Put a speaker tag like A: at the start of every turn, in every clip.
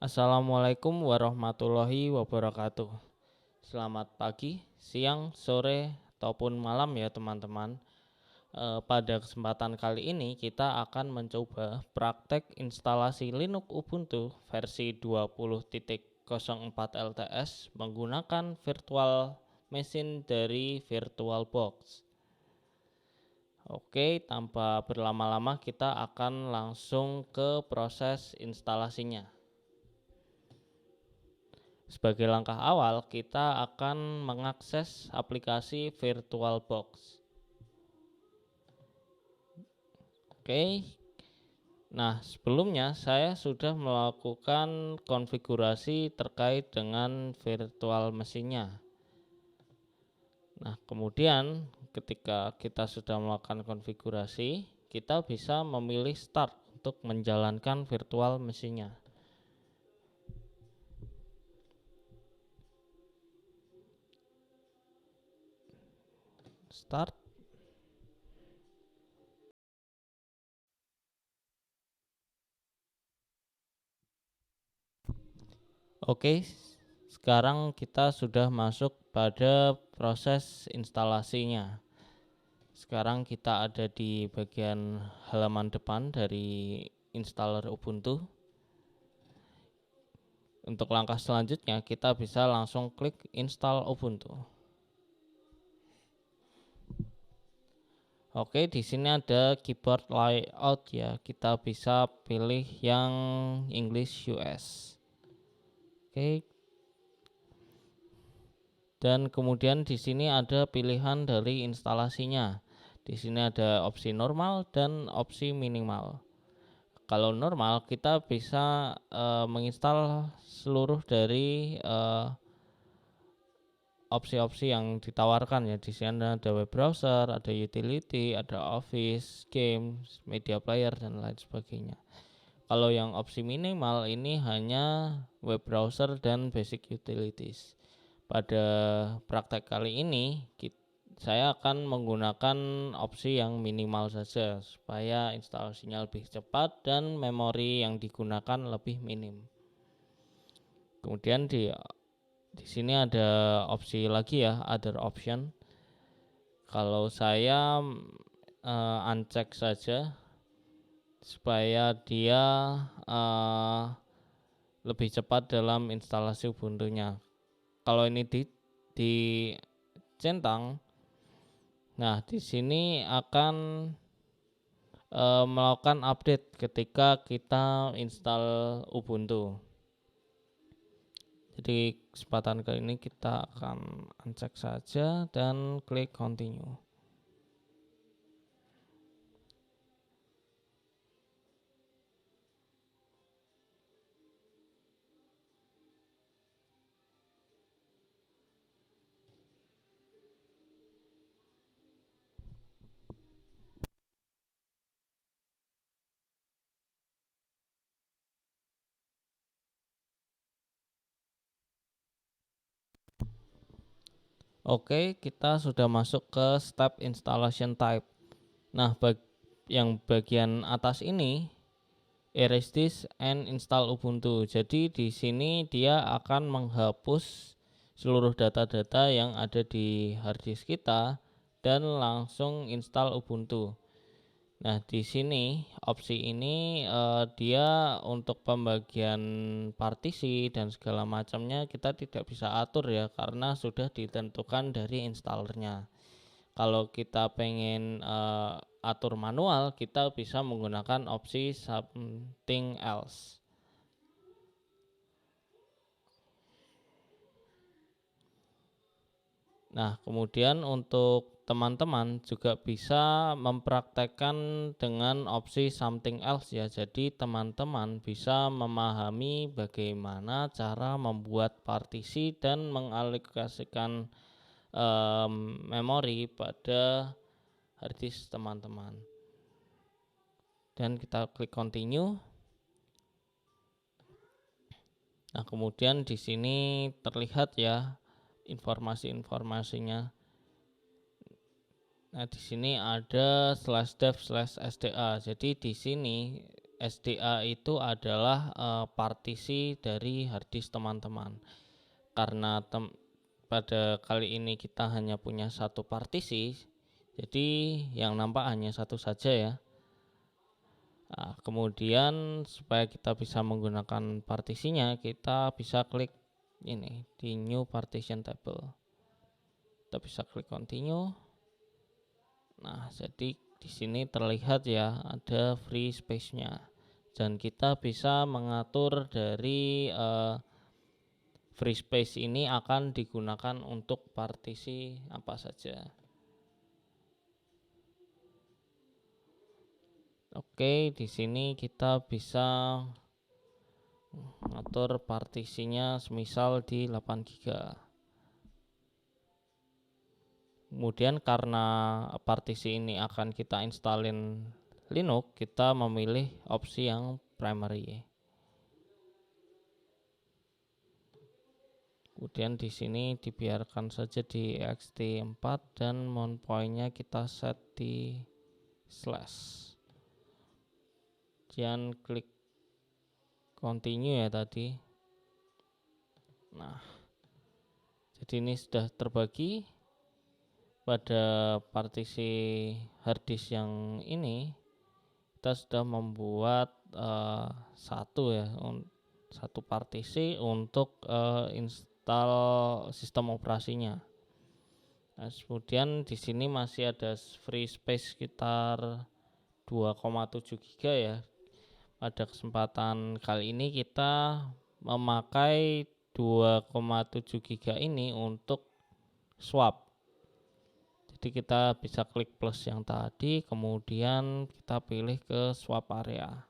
A: Assalamualaikum warahmatullahi wabarakatuh. Selamat pagi, siang, sore, ataupun malam ya teman-teman. Pada kesempatan kali ini kita akan mencoba praktek instalasi Linux Ubuntu versi 20.04 LTS menggunakan virtual machine dari VirtualBox. Oke, tanpa berlama-lama kita akan langsung ke proses instalasinya. Sebagai langkah awal, kita akan mengakses aplikasi VirtualBox. Oke. Nah, sebelumnya saya sudah melakukan konfigurasi terkait dengan virtual mesinnya. Nah, kemudian ketika kita sudah melakukan konfigurasi, kita bisa memilih start untuk menjalankan virtual mesinnya. Start. Oke, sekarang kita sudah masuk pada proses instalasinya. Sekarang kita ada di bagian halaman depan dari installer Ubuntu. Untuk langkah selanjutnya kita bisa langsung klik install Ubuntu. Oke, di sini ada keyboard layout ya. Kita bisa pilih yang English US. Oke. Dan kemudian di sini ada pilihan dari instalasinya. Di sini ada opsi normal dan opsi minimal. Kalau normal kita bisa menginstal seluruh dari opsi-opsi yang ditawarkan ya. Di sini ada web browser, ada utility, ada office, games, media player dan lain sebagainya. Kalau yang opsi minimal ini hanya web browser dan basic utilities. Pada praktek kali ini saya akan menggunakan opsi yang minimal saja supaya instalasinya lebih cepat dan memori yang digunakan lebih minim. Kemudian di sini ada opsi lagi ya, other option. Kalau saya uncheck saja supaya dia lebih cepat dalam instalasi Ubuntu-nya. Kalau ini dicentang, nah di sini akan melakukan update ketika kita install Ubuntu. Jadi kesempatan kali ini kita akan uncheck saja dan klik continue. Oke, kita sudah masuk ke step installation type. Nah, yang bagian atas ini erase this and install Ubuntu. Jadi di sini dia akan menghapus seluruh data-data yang ada di harddisk kita dan langsung install Ubuntu. Nah, di sini opsi ini dia untuk pembagian partisi dan segala macamnya kita tidak bisa atur ya karena sudah ditentukan dari installernya. Kalau kita pengen atur manual, kita bisa menggunakan opsi something else. Nah, kemudian untuk teman-teman juga bisa mempraktekkan dengan opsi something else ya. Jadi teman-teman bisa memahami bagaimana cara membuat partisi dan mengalokasikan memori pada harddisk teman-teman. Dan kita klik continue. Nah, kemudian di sini terlihat ya informasi-informasinya. Nah, di sini ada /dev/sda. Jadi di sini SDA itu adalah partisi dari harddisk teman-teman. Karena pada kali ini kita hanya punya satu partisi, jadi yang nampak hanya satu saja ya. Nah, kemudian supaya kita bisa menggunakan partisinya, kita bisa klik ini di New Partition Table. Kita bisa klik Continue. Nah, jadi di sini terlihat ya ada free space-nya. Dan kita bisa mengatur dari free space ini akan digunakan untuk partisi apa saja. Oke, di sini kita bisa ngatur partisinya semisal di 8 GB. Kemudian karena partisi ini akan kita installin Linux, kita memilih opsi yang primary. Kemudian di sini dibiarkan saja di ext4 dan mount point-nya kita set di slash. Kemudian klik continue ya tadi. Nah, jadi ini sudah terbagi pada partisi harddisk yang ini. Kita sudah membuat satu partisi untuk install sistem operasinya. Nah, kemudian di sini masih ada free space sekitar 2,7 GB ya. Pada kesempatan kali ini kita memakai 2,7 GB ini untuk swap. Jadi kita bisa klik plus yang tadi, kemudian kita pilih ke swap area.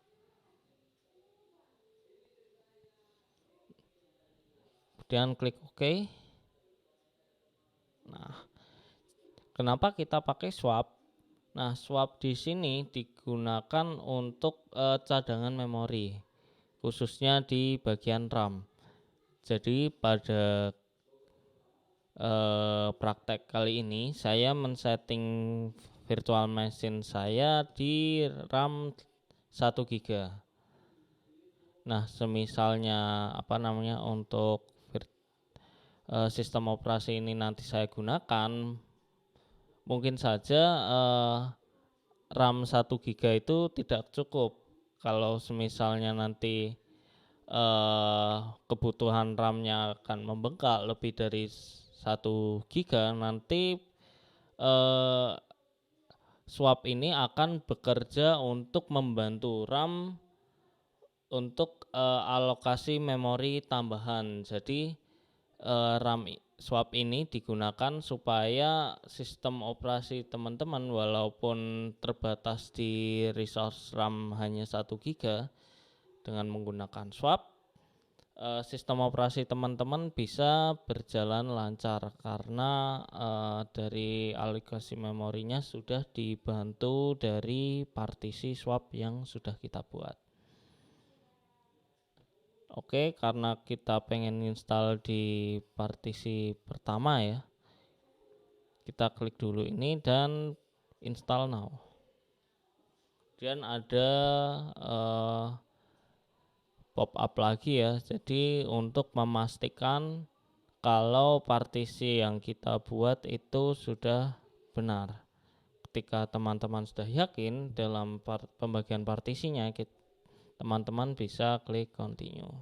A: Kemudian klik OK. Nah, kenapa kita pakai swap? Nah, swap di sini digunakan untuk cadangan memori, khususnya di bagian RAM. Jadi pada praktek kali ini saya men-setting virtual machine saya di RAM 1 GB. Nah, semisalnya untuk sistem operasi ini nanti saya gunakan, mungkin saja RAM 1 GB itu tidak cukup. Kalau semisalnya nanti kebutuhan RAM-nya akan membengkak lebih dari 1 GB, nanti swap ini akan bekerja untuk membantu RAM untuk alokasi memori tambahan. Jadi RAM swap ini digunakan supaya sistem operasi teman-teman walaupun terbatas di resource RAM hanya 1 GB, dengan menggunakan swap sistem operasi teman-teman bisa berjalan lancar karena dari alokasi memorinya sudah dibantu dari partisi swap yang sudah kita buat. Oke, karena kita pengen install di partisi pertama ya, kita klik dulu ini dan install now. Kemudian ada pop up lagi ya, jadi untuk memastikan kalau partisi yang kita buat itu sudah benar. Ketika teman-teman sudah yakin dalam pembagian partisinya, teman-teman bisa klik continue.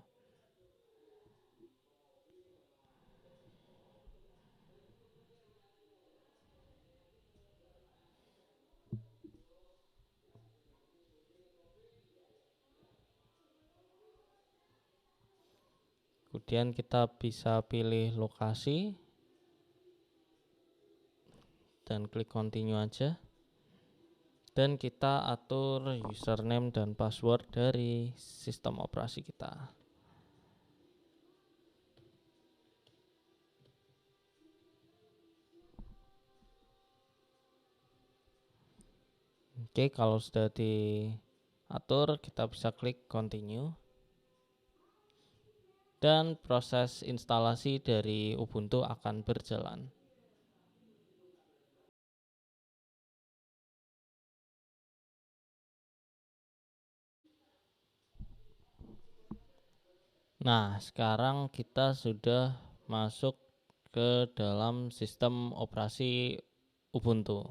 A: Kemudian kita bisa pilih lokasi dan klik continue aja. Dan kita atur username dan password dari sistem operasi kita. Oke, kalau sudah diatur, kita bisa klik continue. Dan proses instalasi dari Ubuntu akan berjalan. Nah, sekarang kita sudah masuk ke dalam sistem operasi Ubuntu.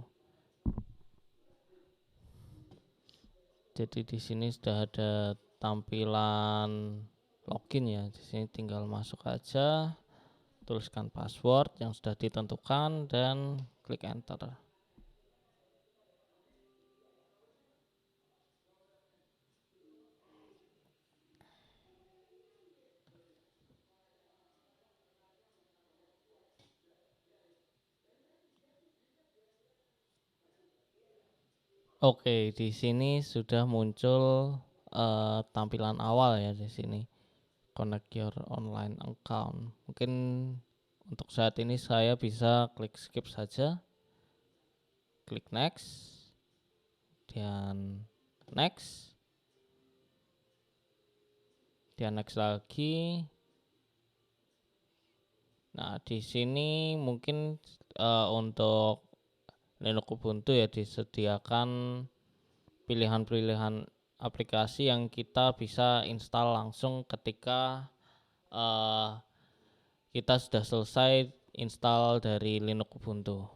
A: Jadi di sini sudah ada tampilan login ya. Di sini tinggal masuk aja, tuliskan password yang sudah ditentukan dan klik enter. Oke, di sini sudah muncul tampilan awal ya di sini. Connect your online account. Mungkin untuk saat ini saya bisa klik skip saja. Klik next. Dan next. Dan next lagi. Nah, di sini mungkin untuk Linux Ubuntu ya disediakan pilihan-pilihan aplikasi yang kita bisa install langsung ketika kita sudah selesai install dari Linux Ubuntu.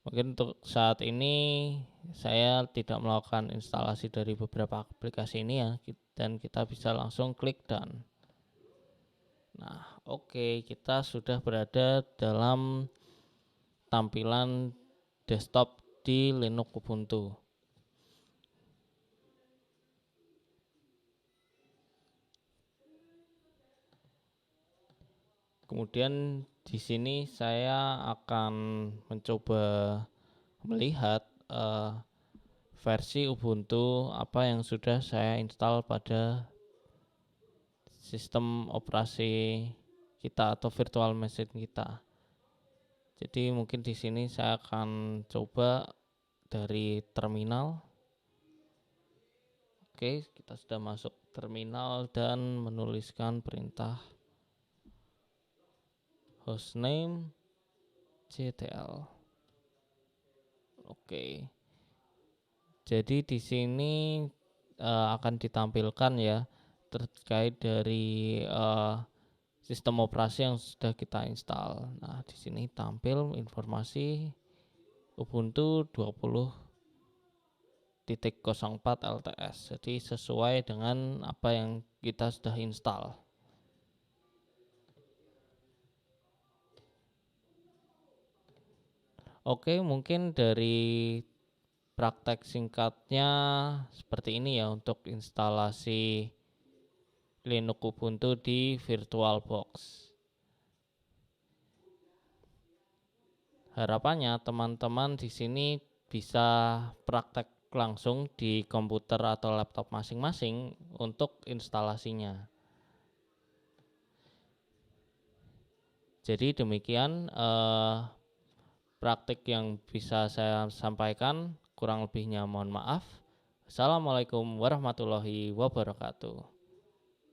A: Mungkin untuk saat ini saya tidak melakukan instalasi dari beberapa aplikasi ini ya, dan kita bisa langsung klik done. Nah, oke, kita sudah berada dalam tampilan desktop di Linux Ubuntu. Kemudian di sini saya akan mencoba melihat versi Ubuntu apa yang sudah saya install pada sistem operasi kita atau virtual machine kita. Jadi mungkin di sini saya akan coba dari terminal. Oke, kita sudah masuk terminal dan menuliskan perintah hostname ctl. Oke. Jadi di sini akan ditampilkan ya terkait dari sistem operasi yang sudah kita install. Nah, di sini tampil informasi Ubuntu 20.04 LTS. Jadi sesuai dengan apa yang kita sudah install. Oke, mungkin dari praktek singkatnya seperti ini ya untuk instalasi Linux Ubuntu di VirtualBox. Harapannya teman-teman di sini bisa praktek langsung di komputer atau laptop masing-masing untuk instalasinya. Jadi demikian praktik yang bisa saya sampaikan, kurang lebihnya mohon maaf. Assalamualaikum warahmatullahi wabarakatuh.